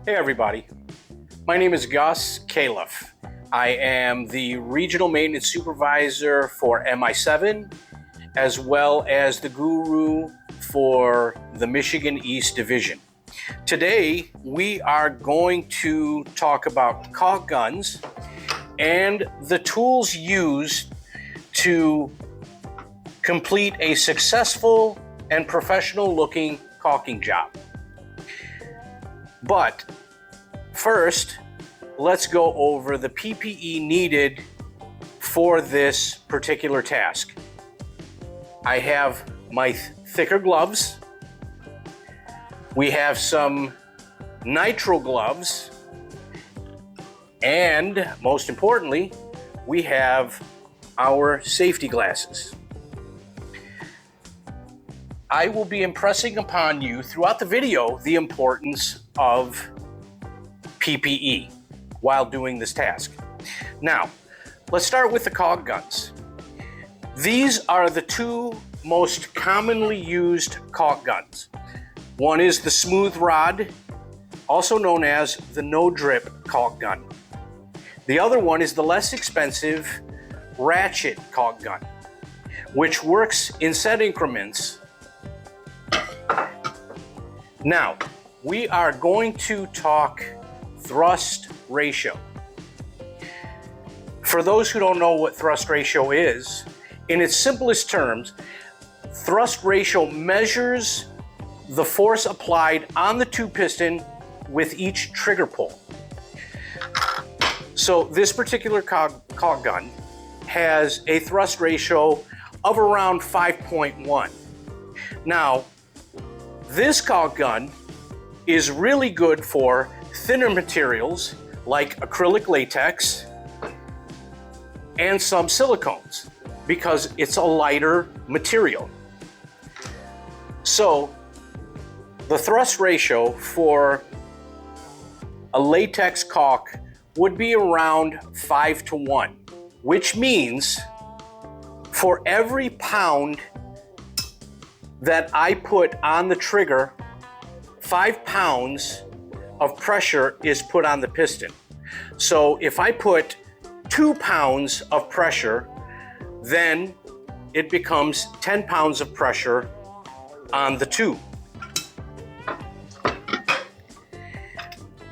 Hey everybody, my name is Gus Khalaf. I am the Regional Maintenance Supervisor for MI7, as well as the guru for the Michigan East Division. Today, we are going to talk about caulk guns and the tools used to complete a successful and professional looking caulking job. But first, let's go over the PPE needed for this particular task. I have my thicker gloves. We have some nitrile gloves. And most importantly, we have our safety glasses. I will be impressing upon you throughout the video the importance of PPE while doing this task. Now, let's start with the caulk guns. These are the two most commonly used caulk guns. One is the smooth rod, also known as the no drip caulk gun. The other one is the less expensive ratchet caulk gun, which works in set increments. Now, we are going to talk thrust ratio. For those who don't know what thrust ratio is, in its simplest terms, thrust ratio measures the force applied on the tube piston with each trigger pull. So this particular caulk gun has a thrust ratio of around 5.1. Now, this caulk gun is really good for thinner materials like acrylic latex and some silicones because it's a lighter material. So the thrust ratio for a latex caulk would be around 5:1, which means for every pound that I put on the trigger, 5 pounds of pressure is put on the piston. So if I put 2 pounds of pressure, then it becomes 10 pounds of pressure on the tube.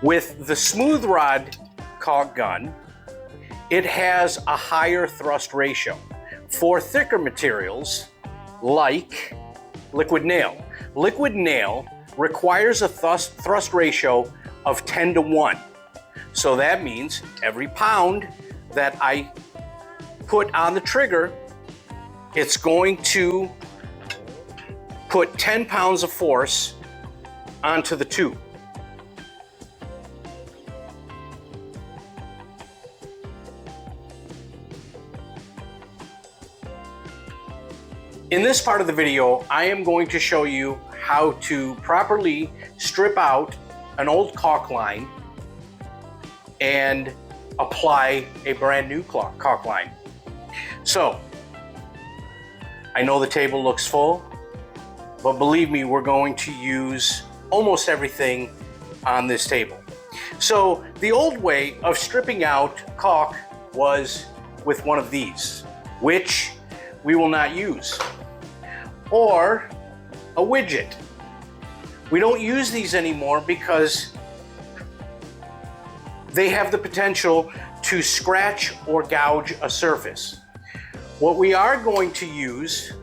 With the smooth rod caulk gun, it has a higher thrust ratio. For thicker materials like liquid nail. Liquid nail requires a thrust ratio of 10:1. So that means every pound that I put on the trigger, it's going to put 10 pounds of force onto the tube. In this part of the video, I am going to show you how to properly strip out an old caulk line and apply a brand new caulk line. So, I know the table looks full, but believe me, we're going to use almost everything on this table. So, the old way of stripping out caulk was with one of these, which we will not use, or a widget. We don't use these anymore because they have the potential to scratch or gouge a surface. What we are going to use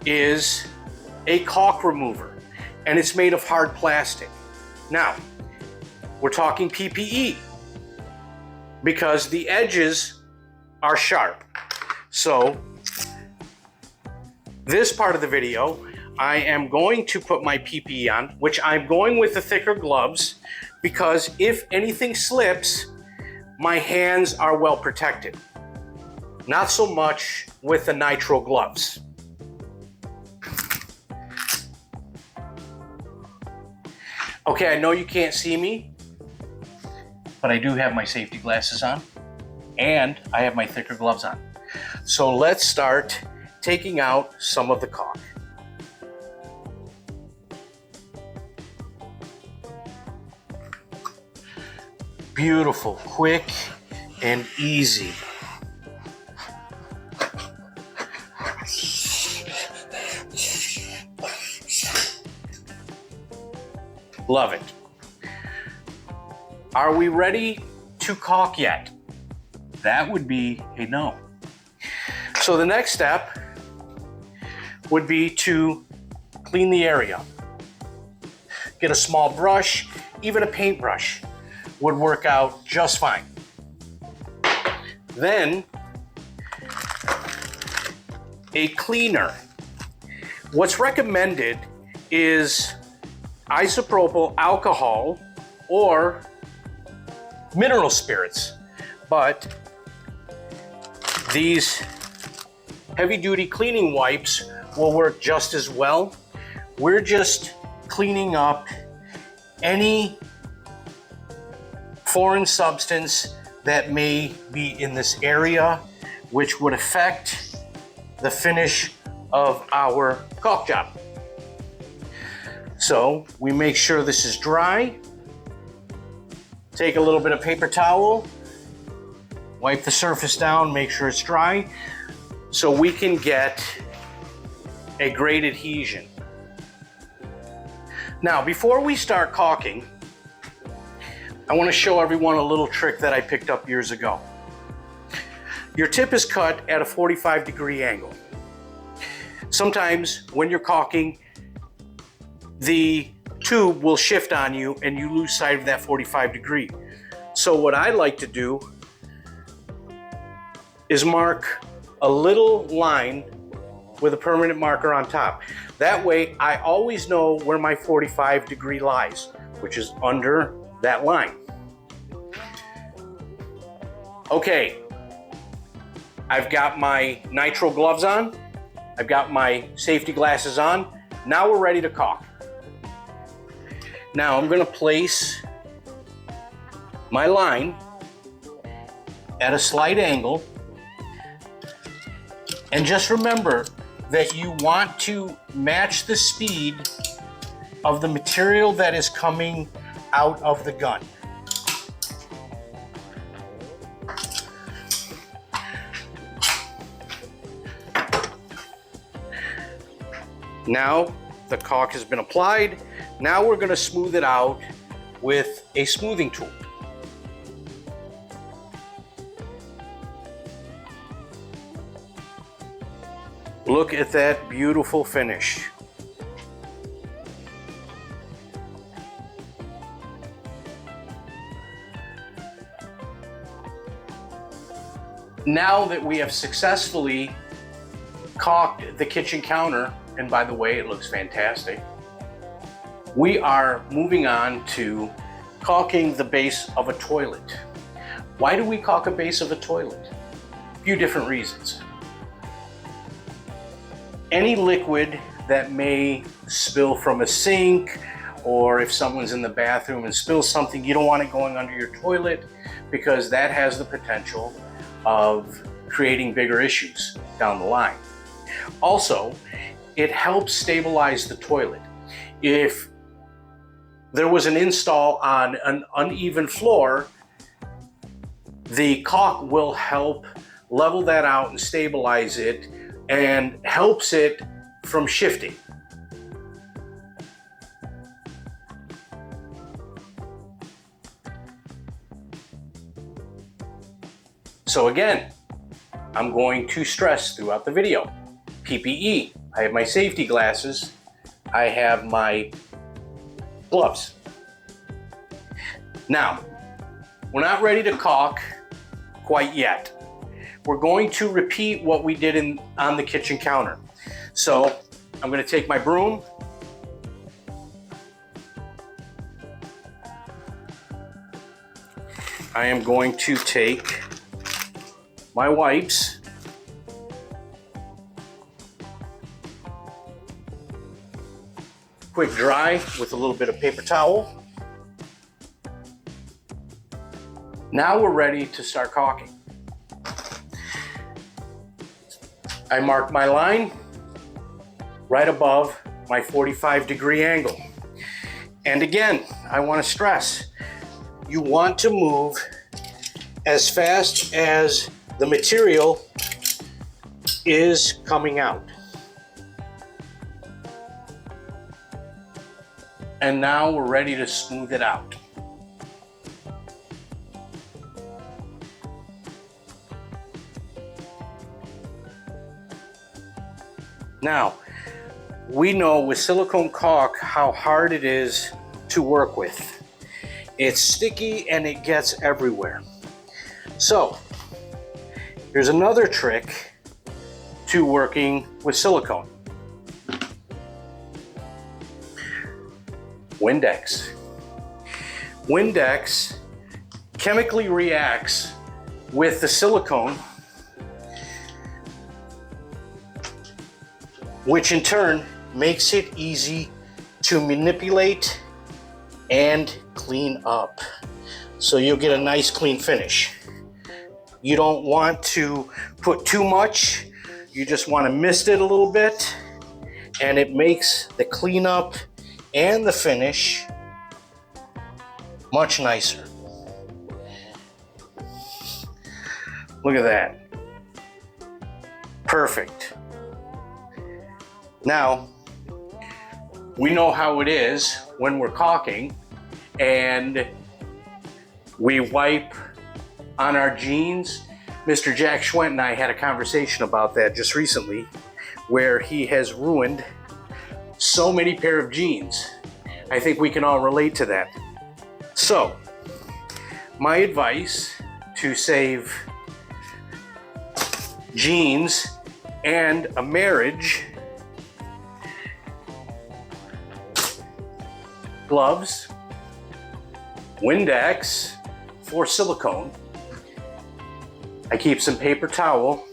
is a caulk remover, and it's made of hard plastic. Now, we're talking PPE because the edges are sharp. So, this part of the video, I am going to put my PPE on, which I'm going with the thicker gloves because if anything slips, my hands are well protected. Not so much with the nitrile gloves. Okay, I know you can't see me, but I do have my safety glasses on and I have my thicker gloves on. So let's start taking out some of the caulk. Beautiful, quick, and easy. Love it. Are we ready to caulk yet? That would be a no. So the next step would be to clean the area. Get a small brush, even a paintbrush would work out just fine. Then, a cleaner. What's recommended is isopropyl alcohol or mineral spirits, but these heavy-duty cleaning wipes will work just as well. We're just cleaning up any foreign substance that may be in this area, which would affect the finish of our caulk job. So we make sure this is dry. Take a little bit of paper towel, wipe the surface down, make sure it's dry, so we can get a great adhesion. Now, before we start caulking, I want to show everyone a little trick that I picked up years ago. Your tip is cut at a 45-degree angle. Sometimes when you're caulking, the tube will shift on you and you lose sight of that 45 degree. So what I like to do is mark a little line with a permanent marker on top. That way I always know where my 45 degree lies, which is under that line. Okay, I've got my nitrile gloves on. I've got my safety glasses on. Now we're ready to caulk. Now I'm going to place my line at a slight angle, and just remember that you want to match the speed of the material that is coming out of the gun. Now the caulk has been applied. Now we're going to smooth it out with a smoothing tool. Look at that beautiful finish. Now that we have successfully caulked the kitchen counter, and by the way, it looks fantastic, we are moving on to caulking the base of a toilet. Why do we caulk a base of a toilet? A few different reasons. Any liquid that may spill from a sink, or if someone's in the bathroom and spills something, you don't want it going under your toilet, because that has the potential of creating bigger issues down the line. Also, it helps stabilize the toilet. If there was an install on an uneven floor, the caulk will help level that out and stabilize it, and helps it from shifting. So again, I'm going to stress throughout the video, PPE. I have my safety glasses. I have my gloves. Now, we're not ready to caulk quite yet. We're going to repeat what we did on the kitchen counter. So I'm going to take my broom, I am going to take my wipes, quick dry with a little bit of paper towel. Now we're ready to start caulking. I mark my line right above my 45-degree angle. And again, I want to stress, you want to move as fast as the material is coming out. And now we're ready to smooth it out. Now, we know with silicone caulk how hard it is to work with. It's sticky and it gets everywhere. So, here's another trick to working with silicone. Windex. Windex chemically reacts with the silicone, which in turn makes it easy to manipulate and clean up. So you'll get a nice clean finish. You don't want to put too much, you just want to mist it a little bit, and it makes the cleanup and the finish much nicer. Look at that. Perfect. Now, we know how it is when we're caulking and we wipe on our jeans. Mr. Jack Schwent and I had a conversation about that just recently, where he has ruined so many pair of jeans. I think we can all relate to that. So, my advice to save jeans and a marriage: gloves, Windex for silicone. I keep some paper towel,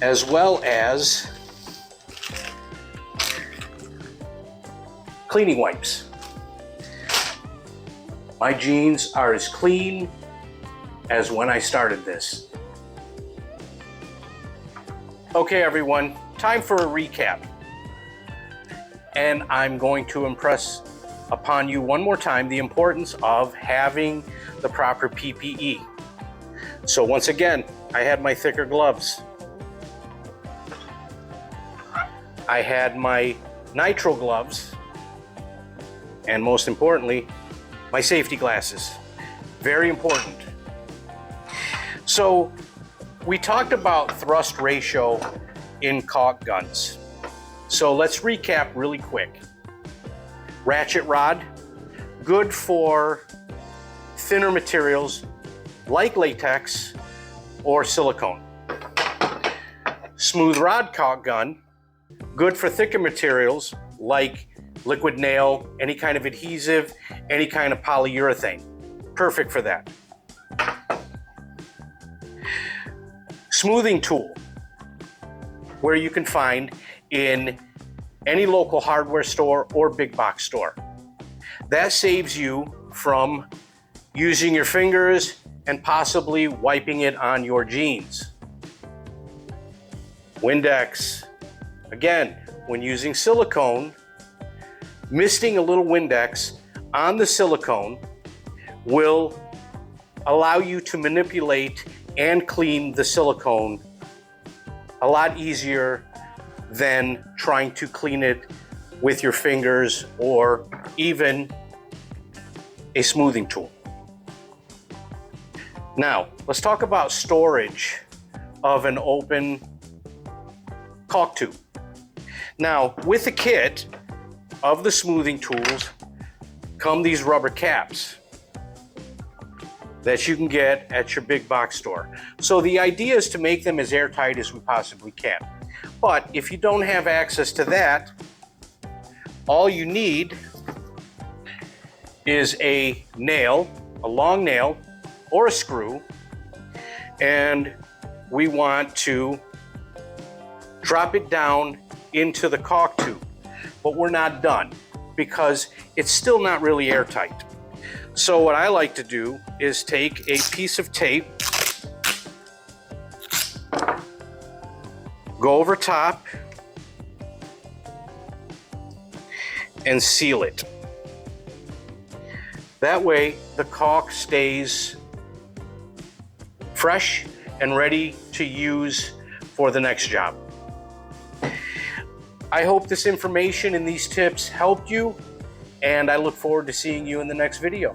as well as cleaning wipes. My jeans are as clean as when I started this. Okay, everyone, time for a recap. And I'm going to impress upon you one more time the importance of having the proper PPE. So once again, I had my thicker gloves. I had my nitrile gloves, and most importantly, my safety glasses. Very important. So we talked about thrust ratio in caulk guns. So let's recap really quick. Ratchet rod, good for thinner materials like latex or silicone. Smooth rod caulk gun, good for thicker materials like liquid nail, any kind of adhesive, any kind of polyurethane. Perfect for that. Smoothing tool, where you can find in any local hardware store or big box store. That saves you from using your fingers and possibly wiping it on your jeans. Windex. Again, when using silicone, misting a little Windex on the silicone will allow you to manipulate and clean the silicone a lot easier than trying to clean it with your fingers or even a smoothing tool. Now, let's talk about storage of an open caulk tube. Now, with the kit of the smoothing tools come these rubber caps that you can get at your big box store. So the idea is to make them as airtight as we possibly can. But if you don't have access to that, all you need is a nail, a long nail, or a screw, and we want to drop it down into the caulk tube. But we're not done because it's still not really airtight. So what I like to do is take a piece of tape, go over top, and seal it. That way the caulk stays fresh and ready to use for the next job. I hope this information and these tips helped you, and I look forward to seeing you in the next video.